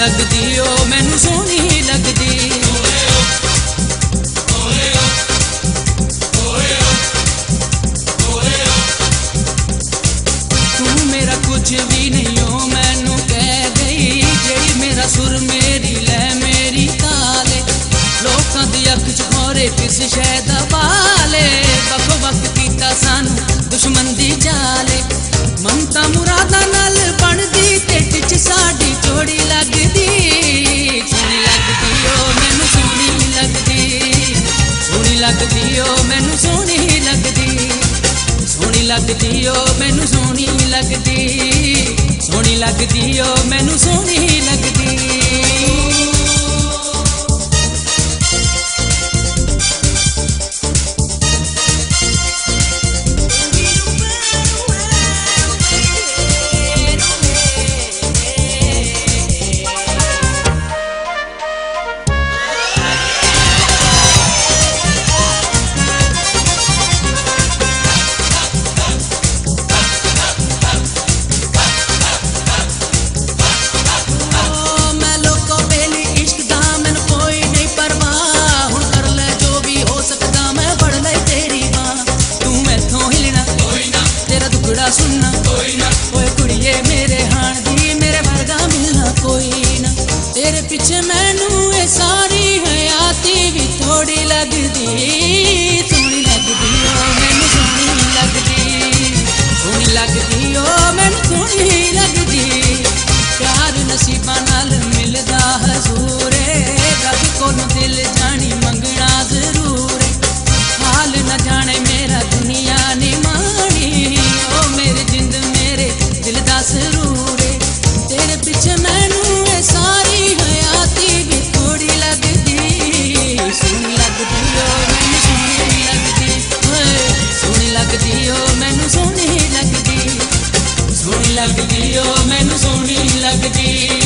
लगदी ओ मैनू सोहनी लगदी। तू मेरा कुछ भी नहीं हो मैनू कह गई, जेड़ी मेरा सुर मेरी लै मेरी ताले, लोकां दी अख च खोरे किस शै दा बाले, वक् वक् कीता सानू दुश्मन दी जाले, ममता मुरादा नाल बनदी ते टिच साडी जोड़ी लगदी। सोहनी लगदी ओ मैनू सोहनी लगदी, सोहनी लगदी ओ मैनू सोहनी लगदी, सोहनी लगदी ओ मैनू सोहनी लगदी, सोहनी लगदी ओ मैनू सोहनी लगदी। सुनना ओए कुड़िए मेरे हाण दी मेरे वर्गा मिलना कोई ना, तेरे पिछे मैनू ए सारी हयाती भी थोड़ी लगदी। सोहनी लगदी ओ मैनू सोहनी लगदी, सोहनी लगदी ओ मैनू सोहनी लगदी। प्यार नसीबा नाल मिलदा हजूर रब कोलों दिल जानी मंगना जरूर, हाल न जाने मेरा दुनिया नी मानी, मेरे जिंद मेरे दिल दा सरूर, तेरे पिछे मैनू ए सारी हयाती भी थोड़ी लगदी। सोहनी लगदी ओ मैनू सोहनी लगदी, सोहनी लगदी ओ मैनू सोहनी लगदी, सोहनी लगदी ओ मैनू सोहनी लगदी।